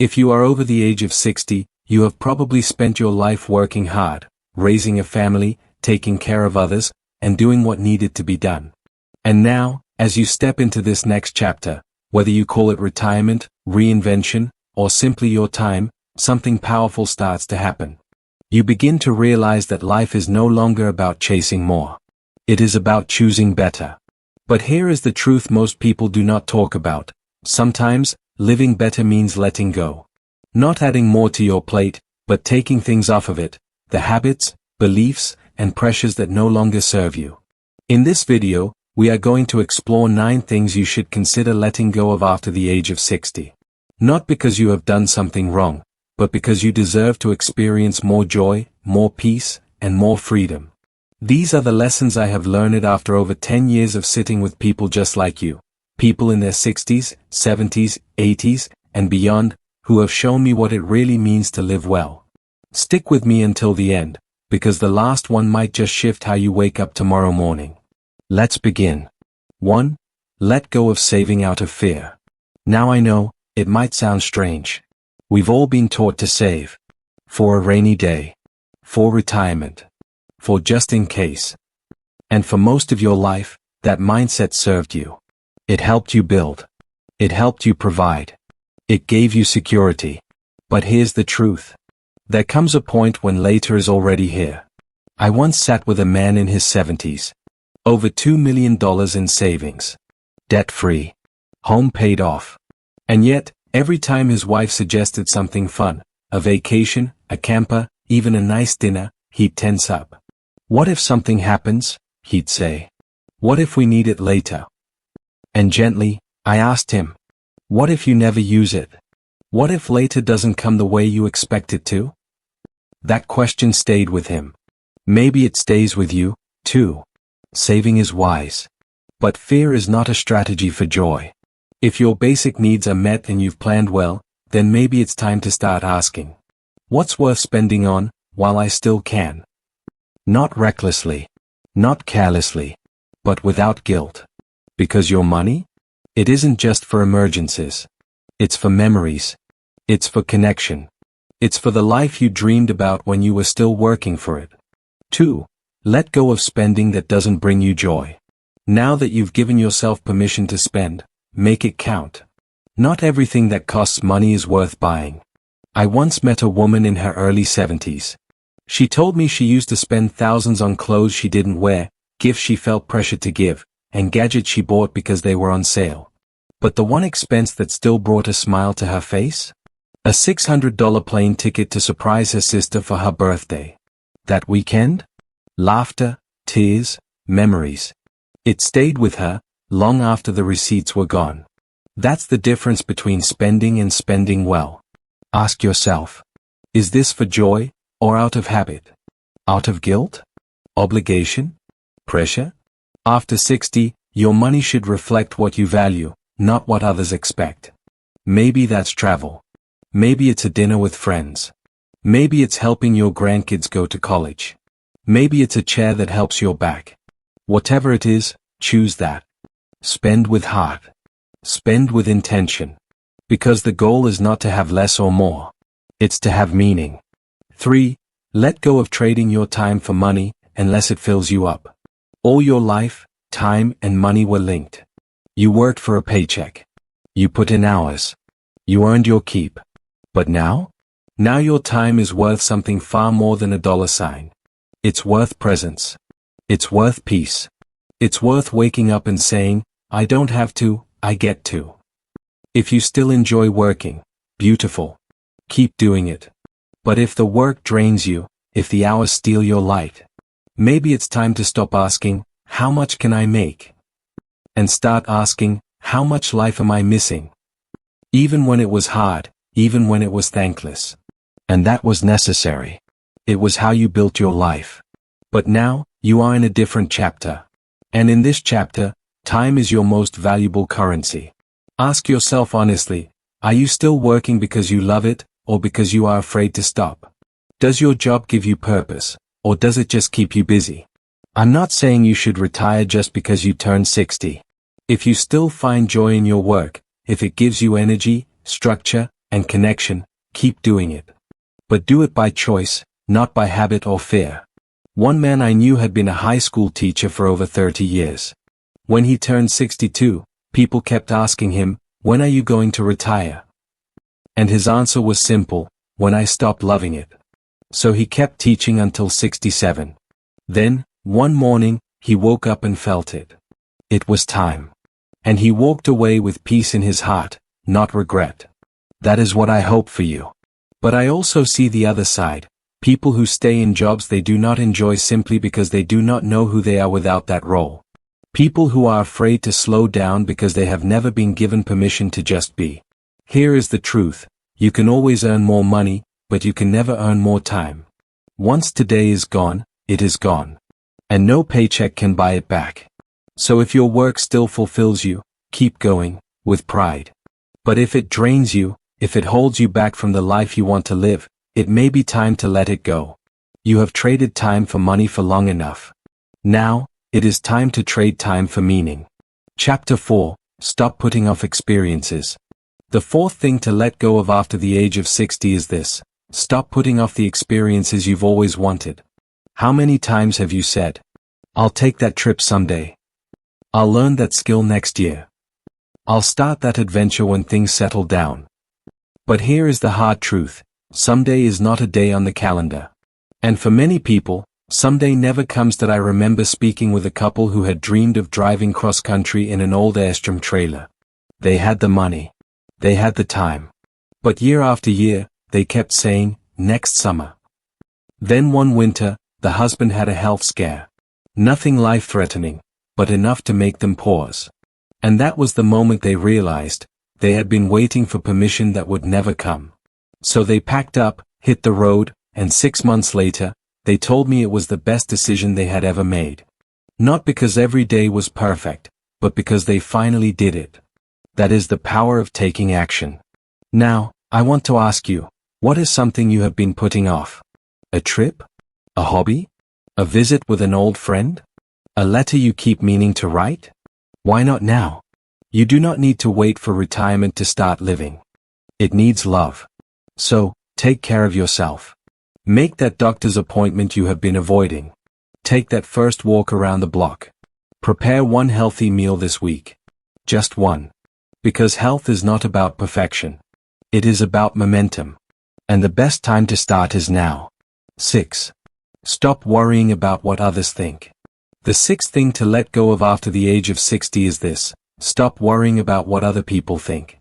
If you are over the age of 60, you have probably spent your life working hard, raising a family, taking care of others, and doing what needed to be done. And now, as you step into this next chapter, whether you call it retirement, reinvention, or simply your time, something powerful starts to happen. You begin to realize that life is no longer about chasing more. It is about choosing better. But here is the truth most people do not talk about. Sometimes, living better means letting go. Not adding more to your plate, but taking things off of it, the habits, beliefs, and pressures that no longer serve you. In this video, we are going to explore 9 things you should consider letting go of after the age of 60. Not because you have done something wrong, but because you deserve to experience more joy, more peace, and more freedom. These are the lessons I have learned after over 10 years of sitting with people just like you, people in their 60s, 70s, 80s, and beyond, who have shown me what it really means to live well. Stick with me until the end, because the last one might just shift how you wake up tomorrow morning. Let's begin. 1. Let go of saving out of fear. Now I know, it might sound strange. We've all been taught to save. For a rainy day. For retirement. For just in case. And for most of your life, that mindset served you. It helped you build. It helped you provide. It gave you security. But here's the truth. There comes a point when later is already here. I once sat with a man in his 70s. Over $2 million in savings. Debt-free. Home paid off. And yet, every time his wife suggested something fun, a vacation, a camper, even a nice dinner, he'd tense up. What if something happens? He'd say. What if we need it later? And gently, I asked him, what if you never use it? What if later doesn't come the way you expect it to? That question stayed with him. Maybe it stays with you, too. Saving is wise. But fear is not a strategy for joy. If your basic needs are met and you've planned well, then maybe it's time to start asking, what's worth spending on, while I still can? Not recklessly. Not carelessly. But without guilt. Because your money? It isn't just for emergencies. It's for memories. It's for connection. It's for the life you dreamed about when you were still working for it. 2. Let go of spending that doesn't bring you joy. Now that you've given yourself permission to spend, make it count. Not everything that costs money is worth buying. I once met a woman in her early 70s. She told me she used to spend thousands on clothes she didn't wear, gifts she felt pressured to give, and gadgets she bought because they were on sale. But the one expense that still brought a smile to her face? A $600 plane ticket to surprise her sister for her birthday. That weekend? Laughter, tears, memories. It stayed with her, long after the receipts were gone. That's the difference between spending and spending well. Ask yourself, is this for joy, or out of habit? Out of guilt? Obligation? Pressure? After 60, your money should reflect what you value, not what others expect. Maybe that's travel. Maybe it's a dinner with friends. Maybe it's helping your grandkids go to college. Maybe it's a chair that helps your back. Whatever it is, choose that. Spend with heart. Spend with intention. Because the goal is not to have less or more. It's to have meaning. 3. Let go of trading your time for money, unless it fills you up. All your life, time and money were linked. You worked for a paycheck. You put in hours. You earned your keep. But now? Now your time is worth something far more than a dollar sign. It's worth presence. It's worth peace. It's worth waking up and saying, I don't have to, I get to. If you still enjoy working, beautiful. Keep doing it. But if the work drains you, if the hours steal your light, maybe it's time to stop asking, how much can I make? And start asking, how much life am I missing? Even when it was hard, even when it was thankless. And that was necessary. It was how you built your life. But now, you are in a different chapter. And in this chapter, time is your most valuable currency. Ask yourself honestly, are you still working because you love it, or because you are afraid to stop? Does your job give you purpose, or does it just keep you busy? I'm not saying you should retire just because you turned 60. If you still find joy in your work, if it gives you energy, structure, and connection, keep doing it. But do it by choice, not by habit or fear. One man I knew had been a high school teacher for over 30 years. When he turned 62, people kept asking him, "When are you going to retire?" And his answer was simple, "When I stop loving it." So he kept teaching until 67. Then, one morning, he woke up and felt it. It was time. And he walked away with peace in his heart, not regret. That is what I hope for you. But I also see the other side, people who stay in jobs they do not enjoy simply because they do not know who they are without that role. People who are afraid to slow down because they have never been given permission to just be. Here is the truth, you can always earn more money, but you can never earn more time. Once today is gone, it is gone. And no paycheck can buy it back. So if your work still fulfills you, keep going, with pride. But if it drains you, if it holds you back from the life you want to live, it may be time to let it go. You have traded time for money for long enough. Now, it is time to trade time for meaning. Chapter 4, Stop putting off experiences. The fourth thing to let go of after the age of 60 is this: stop putting off the experiences you've always wanted. How many times have you said, "I'll take that trip someday. I'll learn that skill next year. I'll start that adventure when things settle down"? But here is the hard truth: someday is not a day on the calendar. And for many people, someday never comes. That I remember speaking with a couple who had dreamed of driving cross-country in an old Airstream trailer. They had the money. They had the time. But year after year, they kept saying, "Next summer." Then one winter, the husband had a health scare. Nothing life-threatening, but enough to make them pause. And that was the moment they realized, they had been waiting for permission that would never come. So they packed up, hit the road, and 6 months later, they told me it was the best decision they had ever made. Not because every day was perfect, but because they finally did it. That is the power of taking action. Now, I want to ask you, what is something you have been putting off? A trip? A hobby? A visit with an old friend? A letter you keep meaning to write? Why not now? You do not need to wait for retirement to start living. It needs love. So, take care of yourself. Make that doctor's appointment you have been avoiding. Take that first walk around the block. Prepare one healthy meal this week. Just one. Because health is not about perfection. It is about momentum. And the best time to start is now. 6. Stop worrying about what others think. The sixth thing to let go of after the age of 60 is this: stop worrying about what other people think.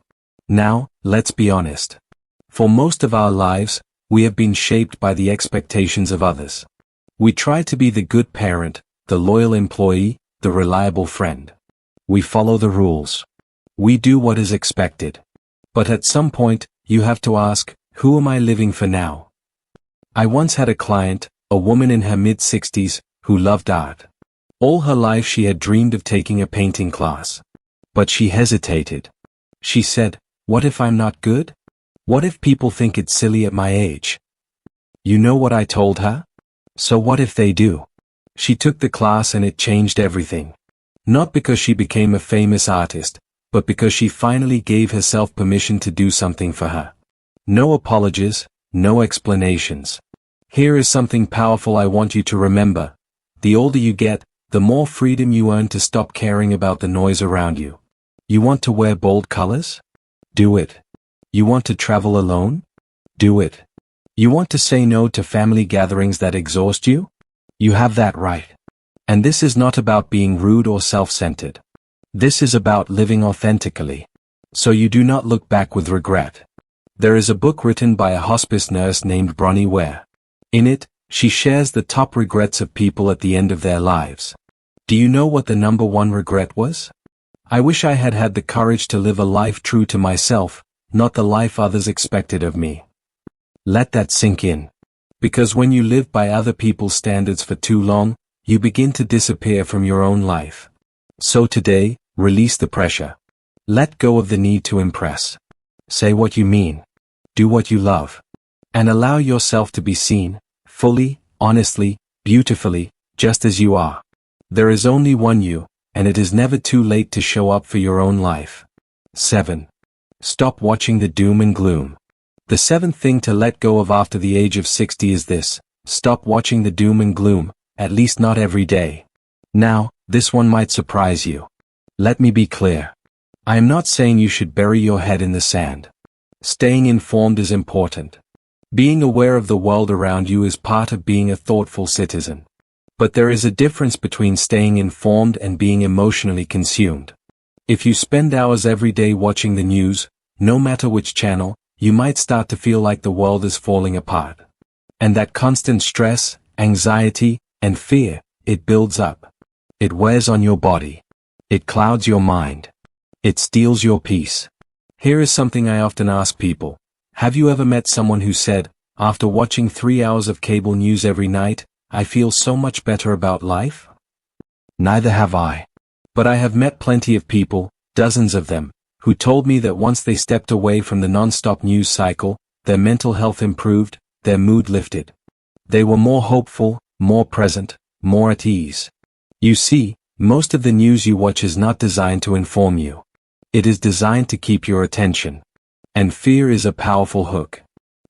Now, let's be honest. For most of our lives, we have been shaped by the expectations of others. We try to be the good parent, the loyal employee, the reliable friend. We follow the rules. We do what is expected. But at some point, you have to ask, who am I living for now? I once had a client, a woman in her mid-60s, who loved art. All her life she had dreamed of taking a painting class. But she hesitated. She said, "What if I'm not good? What if people think it's silly at my age?" You know what I told her? So what if they do? She took the class and it changed everything. Not because she became a famous artist, but because she finally gave herself permission to do something for her. No apologies, no explanations. Here is something powerful I want you to remember. The older you get, the more freedom you earn to stop caring about the noise around you. You want to wear bold colors? Do it. You want to travel alone? Do it. You want to say no to family gatherings that exhaust you? You have that right. And this is not about being rude or self-centered. This is about living authentically. So you do not look back with regret. There is a book written by a hospice nurse named Bronnie Ware. In it, she shares the top regrets of people at the end of their lives. Do you know what the number one regret was? I wish I had had the courage to live a life true to myself, not the life others expected of me. Let that sink in. Because when you live by other people's standards for too long, you begin to disappear from your own life. So today, release the pressure. Let go of the need to impress. Say what you mean. Do what you love. And allow yourself to be seen, fully, honestly, beautifully, just as you are. There is only one you, and it is never too late to show up for your own life. 7. Stop watching the doom and gloom. The seventh thing to let go of after the age of 60 is this: stop watching the doom and gloom, at least not every day. Now, this one might surprise you. Let me be clear. I am not saying you should bury your head in the sand. Staying informed is important. Being aware of the world around you is part of being a thoughtful citizen. But there is a difference between staying informed and being emotionally consumed. If you spend hours every day watching the news, no matter which channel, you might start to feel like the world is falling apart. And that constant stress, anxiety, and fear, it builds up. It wears on your body. It clouds your mind. It steals your peace. Here is something I often ask people. Have you ever met someone who said, after watching 3 hours of cable news every night, I feel so much better about life? Neither have I. But I have met plenty of people, dozens of them, who told me that once they stepped away from the non-stop news cycle, their mental health improved, their mood lifted. They were more hopeful, more present, more at ease. You see, most of the news you watch is not designed to inform you. It is designed to keep your attention. And fear is a powerful hook.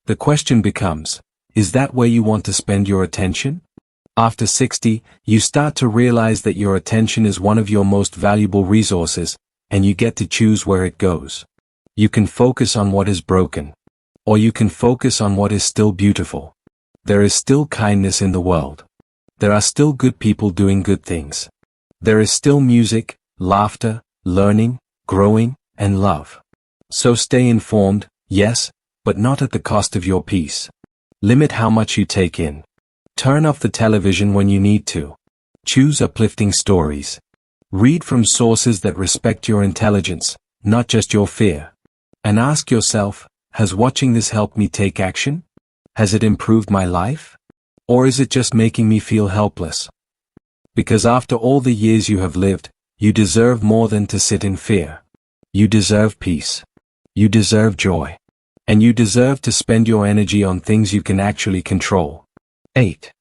The question becomes, is that where you want to spend your attention? After 60, you start to realize that your attention is one of your most valuable resources, and you get to choose where it goes. You can focus on what is broken. Or you can focus on what is still beautiful. There is still kindness in the world. There are still good people doing good things. There is still music, laughter, learning, growing, and love. So stay informed, yes, but not at the cost of your peace. Limit how much you take in. Turn off the television when you need to. Choose uplifting stories. Read from sources that respect your intelligence, not just your fear. And ask yourself, has watching this helped me take action? Has it improved my life? Or is it just making me feel helpless? Because after all the years you have lived, you deserve more than to sit in fear. You deserve peace. You deserve joy. And you deserve to spend your energy on things you can actually control. 8.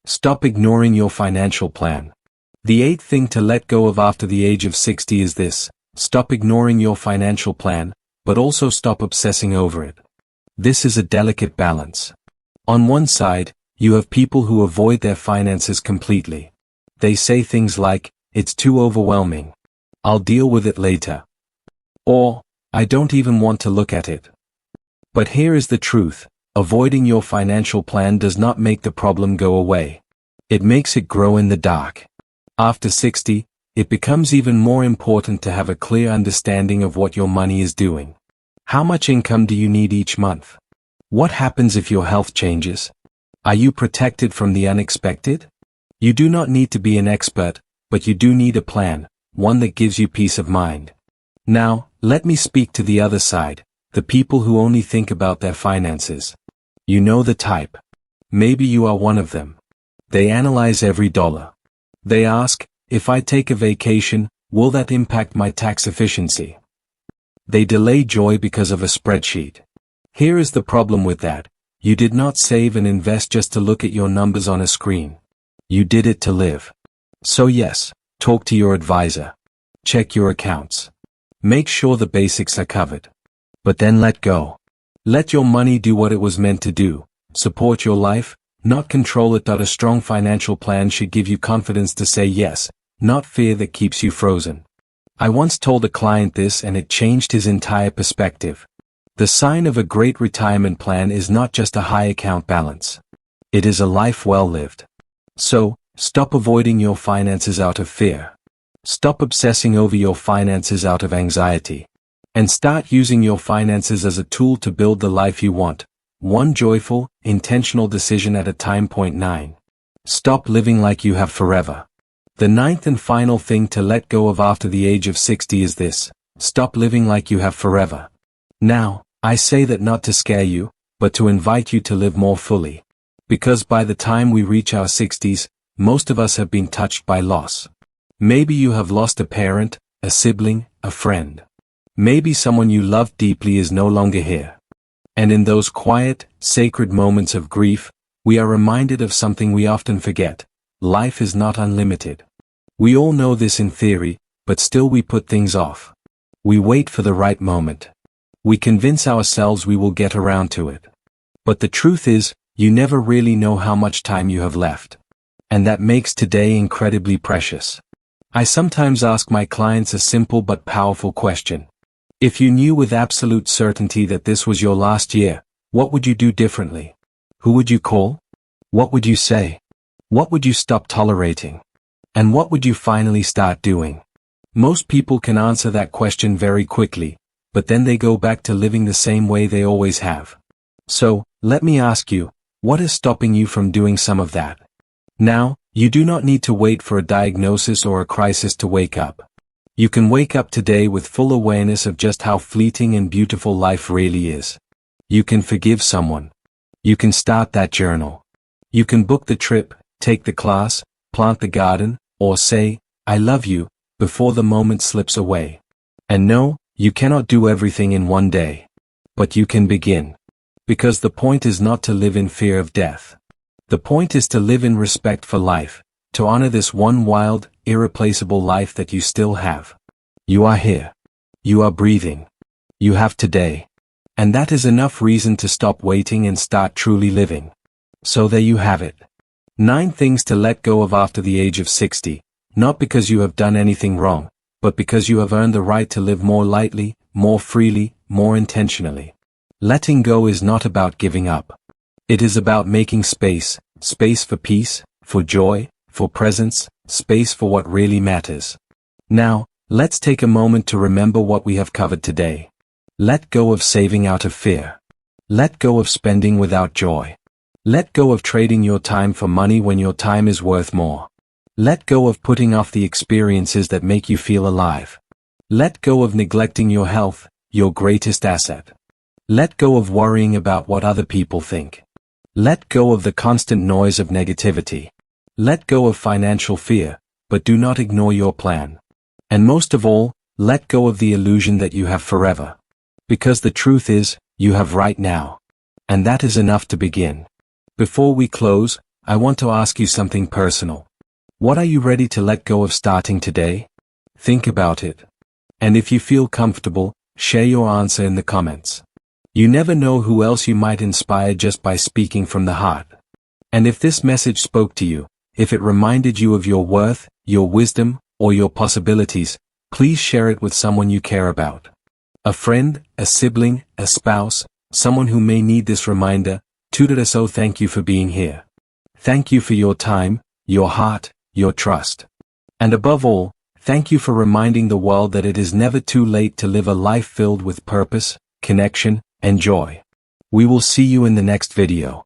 Stop ignoring your financial plan. The eighth thing to let go of after the age of 60 is this: stop ignoring your financial plan, but also stop obsessing over it. This is a delicate balance. On one side, you have people who avoid their finances completely. They say things like, it's too overwhelming. I'll deal with it later. Or, I don't even want to look at it. But here is the truth: avoiding your financial plan does not make the problem go away. It makes it grow in the dark. After 60, it becomes even more important to have a clear understanding of what your money is doing. How much income do you need each month? What happens if your health changes? Are you protected from the unexpected? You do not need to be an expert, but you do need a plan, one that gives you peace of mind. Now, let me speak to the other side, the people who only think about their finances. You know the type. Maybe you are one of them. They analyze every dollar. They ask, if I take a vacation, will that impact my tax efficiency? They delay joy because of a spreadsheet. Here is the problem with that: you did not save and invest just to look at your numbers on a screen. You did it to live. So yes, talk to your advisor. Check your accounts. Make sure the basics are covered. But then let go. Let your money do what it was meant to do: support your life, not control it. A strong financial plan should give you confidence to say yes, not fear that keeps you frozen. I once told a client this and it changed his entire perspective. The sign of a great retirement plan is not just a high account balance. It is a life well lived. So, stop avoiding your finances out of fear. Stop obsessing over your finances out of anxiety. And start using your finances as a tool to build the life you want, one joyful, intentional decision at a time. 9. Stop living like you have forever. The ninth and final thing to let go of after the age of 60 is this: stop living like you have forever. Now, I say that not to scare you, but to invite you to live more fully. Because by the time we reach our 60s, most of us have been touched by loss. Maybe you have lost a parent, a sibling, a friend. Maybe someone you loved deeply is no longer here. And in those quiet, sacred moments of grief, we are reminded of something we often forget: life is not unlimited. We all know this in theory, but still we put things off. We wait for the right moment. We convince ourselves we will get around to it. But the truth is, you never really know how much time you have left. And that makes today incredibly precious. I sometimes ask my clients a simple but powerful question. If you knew with absolute certainty that this was your last year, what would you do differently? Who would you call? What would you say? What would you stop tolerating? And what would you finally start doing? Most people can answer that question very quickly, but then they go back to living the same way they always have. So, let me ask you, what is stopping you from doing some of that? Now, you do not need to wait for a diagnosis or a crisis to wake up. You can wake up today with full awareness of just how fleeting and beautiful life really is. You can forgive someone. You can start that journal. You can book the trip, take the class, plant the garden, or say, I love you, before the moment slips away. And no, you cannot do everything in one day. But you can begin. Because the point is not to live in fear of death. The point is to live in respect for life, to honor this one wild, irreplaceable life that you still have. You are here. You are breathing. You have today. And that is enough reason to stop waiting and start truly living. So there you have it. 9 things to let go of after the age of 60, not because you have done anything wrong, but because you have earned the right to live more lightly, more freely, more intentionally. Letting go is not about giving up. It is about making space, space for peace, for joy, for presence, space for what really matters. Now, let's take a moment to remember what we have covered today. Let go of saving out of fear. Let go of spending without joy. Let go of trading your time for money when your time is worth more. Let go of putting off the experiences that make you feel alive. Let go of neglecting your health, your greatest asset. Let go of worrying about what other people think. Let go of the constant noise of negativity. Let go of financial fear, but do not ignore your plan. And most of all, let go of the illusion that you have forever. Because the truth is, you have right now. And that is enough to begin. Before we close, I want to ask you something personal. What are you ready to let go of starting today? Think about it. And if you feel comfortable, share your answer in the comments. You never know who else you might inspire just by speaking from the heart. And if this message spoke to you, if it reminded you of your worth, your wisdom, or your possibilities, please share it with someone you care about. A friend, a sibling, a spouse, someone who may need this reminder. So thank you for being here. Thank you for your time, your heart, your trust. And above all, thank you for reminding the world that it is never too late to live a life filled with purpose, connection, and joy. We will see you in the next video.